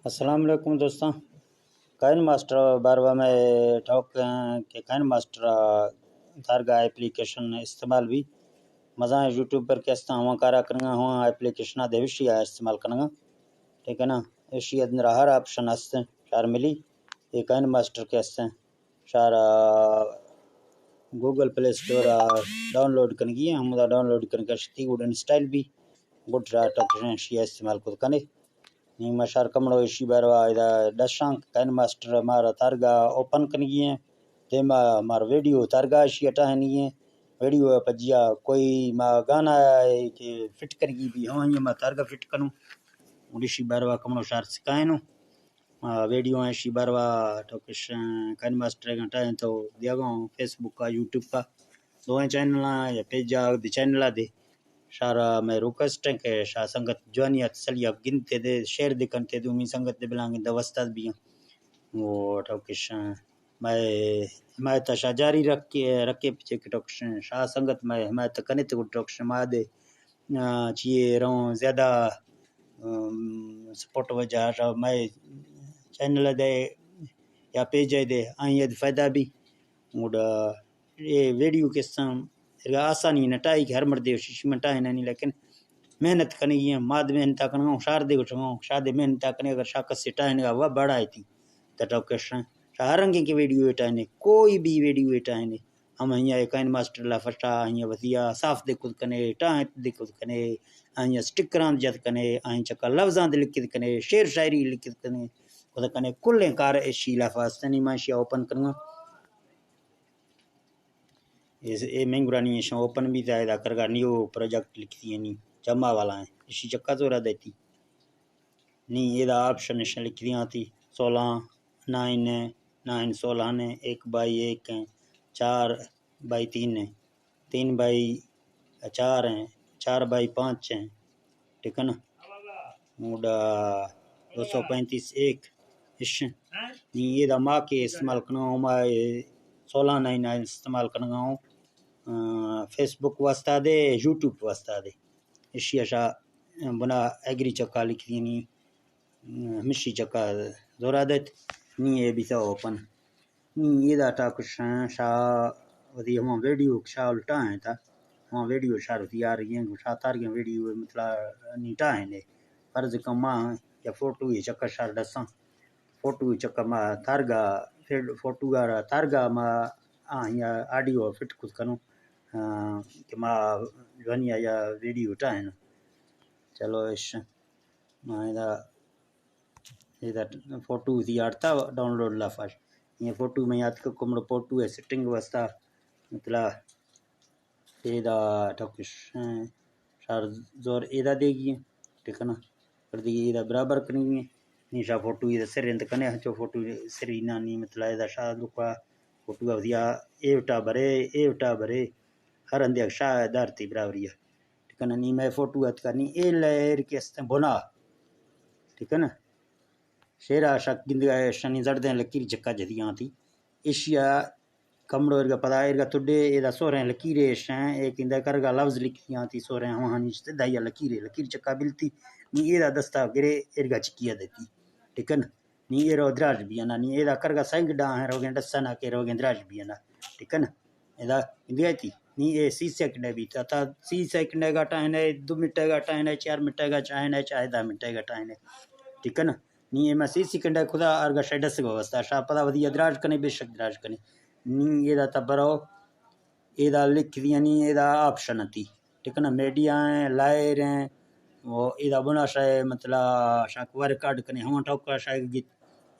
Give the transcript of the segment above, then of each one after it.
السلام علیکم دوستاں کائن ماسٹر باروا میں ٹاک کہ کائن ماسٹر تارگا اپلیکیشن استعمال بھی مزاں یوٹیوب پر کیستا ہوا کارا کرنا ہوا اپلیکیشن دے وشیا استعمال کرنا ٹھیک ہے نا اشی اندر ہر آپشن ہستے شار ملی یہ کائن ماسٹر کیستے شار Google Play Store download کرنگی ہم دا ڈاؤن لوڈ کرنگا شتی گوڈ انسٹائل بھی گوڈ ٹاک شیا استعمال کو کنے نہیں مشار کمڑو اشی باروا ادا دشان کائن ماسٹر مارا تارگا اوپن کنگی ہیں تے مار ویڈیو تارگا اشی اٹا نہیں ہے ویڈیو پجیا کوئی ما گانا ہے کہ فٹ کرگی بھی ہاں یہ ما تارگا فٹ کنوں اشی باروا کمڑو شار سکائنو ویڈیو اشی باروا ٹوکش کائن ماسٹر گھنٹا ہے تو دیا گا فیس بک کا یوٹیوب کا دو چینل یا پیج دی چینل دے شارا میں روکسٹ ہے کہ شاہ سنگت جوانیات سلیاب گنتے دے شیر دے کنتے دے امی سنگت دے بلانگیں دا وستاد بھی ہیں وہ ٹوکش میں حمایت شاہ جاری رکھے پچھے کہ ٹوکش شاہ سنگت میں حمایت کنے تے ٹوکش ماں دے چیئے رہوں زیادہ سپورٹ وجہ شاہ میں چینل دے یا پیج دے آئیں فائدہ بھی موڈا یہ ویڈیو کس آسانی نٹائی کہ ہر مردے شیشی منٹائیں نہیں لیکن محنت کرنی ہے ماد محنت کرنا شار دے گھٹوں شاہ دے محنت کرنے اگر شاکس سے ٹائیں گا وہ بڑا ہے تھی تٹوکشن شاہ رنگیں کی ویڈیو اٹھائیں کوئی بھی ویڈیو اٹھائیں ہم ہیاں کائن ماسٹر لا فٹا ہیاں وسیا صاف دے خود کنے ٹائیں دے خود کنے ہیاں سٹکراں جت کنے ہیاں چکا لفظاں دے لکھت کنے شعر شاعری لکھت کنے خود کنے کل کار ایشی لفاظ تنی ماشیا اوپن کرنا یہ مہنگرانی ہے اوپن بھی زائدہ کرگا نیو پروجیکٹ لکھتی ہیں نہیں جمع والا ہیں اسی چکا زورا دیتی نہیں یہ دا آپشن نشان لکھتی ہیں تھی 16 9 16 نے 1/1 ہیں 4/3 ہیں 3/4 ہیں 4/5 ہیں ٹھیک ہے نا موڈا 235 ایک نہیں یہ دا ماں کے استعمال کرنا ہوں میں 16 9 استعمال کرنا ہوں فیس بک واسطہ دے یوٹیوب واسطہ دے اشیا شاہ بنا ایگری چکا لکھتی نہیں ہمیشی چکا زورا دیت نہیں یہ بھی تا اوپن نہیں یہ دا ٹاک شاہ ودی ہم ویڈیو شاہ الٹا ہیں تا ہم ویڈیو شاہ رتی آ رہی ہیں شاہ تاریاں ویڈیو مطلب نیٹا ہیں نے فرض کما یا فوٹو یہ چکا شاہ ڈساں فوٹو چکا ما تارگا پھر فوٹو گارا تارگا ما یا آڈیو فٹ کچھ کروں کہ ما جوانیا یا ویڈیو اٹھائیں چلو اس یہ فوٹو تھی آڑتا ڈاؤن لوڈ لافاش یہ فوٹو میں یاد کو کمڑ فوٹو ہے سیٹنگ واسطہ مطلب یہ دا ٹوکش شار زور ایدہ دے گی ٹھیک ہے نا کر دی یہ دا برابر کریں گے نیشا فوٹو یہ سر انت کنے ہچو فوٹو سری نانی مطلب یہ دا شاہ لکھا فوٹو وزیا ایوٹا بھرے ہر اندیا شاہ دارتی براوری ہے ٹھیک ہے نا نہیں میں فوٹو ہت کرنی اے لہر کے استیں بنا ٹھیک ہے نا شیرا شک گندگا شنی زردیں لکیر چکا جدیاں تھی ایشیا کمڑو ارگا پدا ارگا تڈے ادا سوریں لکیرے شیں ایک اندہ کرگا لفظ لکھیاں تھی سوریں ہمانی دایا لکیر چکا بلتی نی ادا دستا گرے ارگا چکیا دیتی ٹھیک ہے نا نی ایرو دراج بھی نا نی ادا کرگا سنگ ڈا ہے روگیں ڈسنا کے روگیں دراج بھی نا ٹھیک ہے نا ادا اندیا تھی نی اے 30 سیکنڈ بھی تا 30 سیکنڈ کا ٹائم ہے 2 منٹ کا ٹائم ہے 4 منٹ کا ٹائم ہے 10 منٹ کا ٹائم ہے ٹھیک ہے نا نی میں 30 سیکنڈ خدا ارگا شیڈس کو واسطہ شاہ پدا ودی دراج کنے بے شک دراج کنے نی ادا تبرو ادا لکھ دیا نی ادا آپشن تھی ٹھیک ہے نا میڈیا ہیں لائر ہیں وہ ادا بنا شاہ مطلب شاہ ریکارڈ کنے ہم ٹوکا شاہ گیت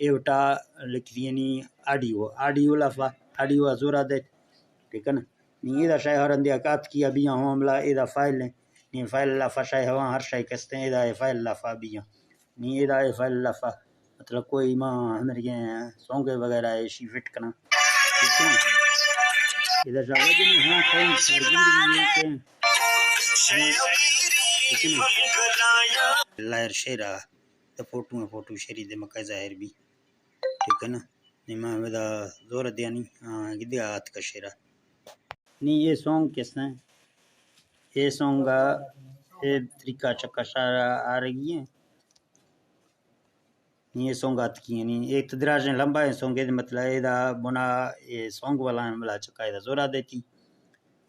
ایوٹا لکھ دیا نی آڈیو لفا آڈیو زورا دے ٹھیک ہے نا نی ادا شاہ ہر اندیا کات کیا بھی ہوں عملہ ادا فائل ہیں نی فائل لفا شاہ ہوا ہر شاہ کستے ہیں ادا فائل لفا بھی ہیں نی ادا فائل لفا مطلب کوئی ماں ہمارے سونگے وغیرہ ایشی فٹ کرنا ٹھیک ہے ادھر شاہ جی ہاں کون سارگندگی لائر شیرا تو فوٹو شیری دے مکہ ظاہر بھی ٹھیک ہے نا نیما ودا زور دیا نہیں گدیا ہاتھ کا شیرا نہیں یہ سونگ کس نے یہ سونگ یہ طریقہ چکا شارا آ رہی ہے یہ سونگ آت کی نہیں ایک دراز لمبا ہے سونگ مطلب یہ بنا یہ سونگ والا ملا چکا ہے زورا دیتی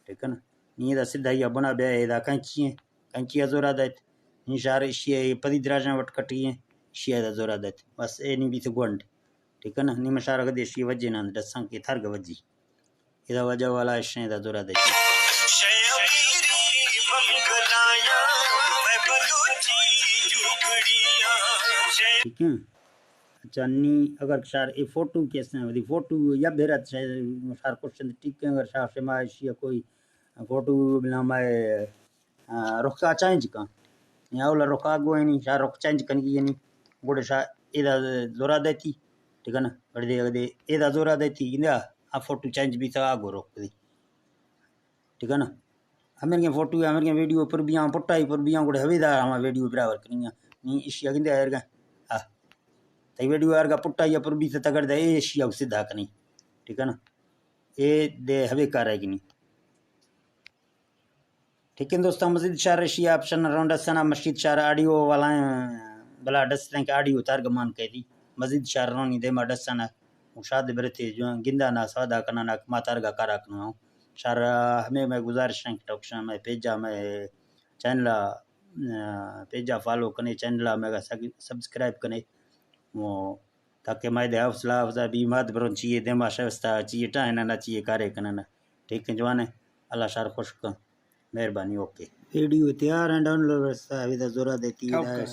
ٹھیک ہے نا یہ دا سیدھا ہی بنا بیا یہ کنچی ہے کنچی زورا دیت یہ شار اشیا پدی دراز وٹ کٹی ہے اشیا دا زورا دیت بس اے نہیں بھی تو گونڈ ٹھیک ہے نا نیم شار گدی اشیا وجے نہ دساں کے تھرگ وجی یہ وجہ والا اشیا دا زورا دیت ٹھیک ہے اچھا نی اگر شار ای فوٹو کیسے ودی فوٹو یا بھرت شار کوشچن ٹھیک ہے اگر شار شمائش یا کوئی فوٹو بنا میں رخا چینج کا یا اولا رخا گو نہیں شار رخ چینج کنی نہیں گوڑے شار ادا زورا دیتی ٹھیک ہے نا بڑے دے ادا زورا دیتی اندا ا فوٹو چینج بھی تا گو رخ دی ٹھیک ہے نا ہمیں فوٹو ہمیں ویڈیو پر بھی پٹائی پر بھی گوڑے ہویدا ہم ویڈیو برابر کرنی نی اشیا گندے ار گا تے ویڈیو ار گا پٹائی پر بھی تگڑ دے اشیا سیدھا کنی ٹھیک ہے نا اے دے ہوے کار ہے کنی ٹھیک ہے دوستوں مزید شار اشیا آپشن راؤنڈ سنا مشید شار آڈیو والا بلا ڈس رنگ آڈیو تار گمان کے دی مزید شار رونی دے ما ڈسنا مشاد برتے جو گندا نا سودا کنا نا ما تار گا کارا کنا شار ہمیں میں گزارش ہیں ٹاکشن میں پیجا میں چینل پیجا فالو کنے چینل میں سبسکرائب کنے وہ تاکہ میں دے حوصلہ افزا بھی مات برون چیئے دما شوستا چیئے ٹائنا نہ چیئے کارے کنا نا ٹھیک ہے جوانے اللہ شار خوش کن مہربانی اوکے ویڈیو تیار ہیں ڈاؤن لوڈ واسطہ ابھی زورا دیتی ہے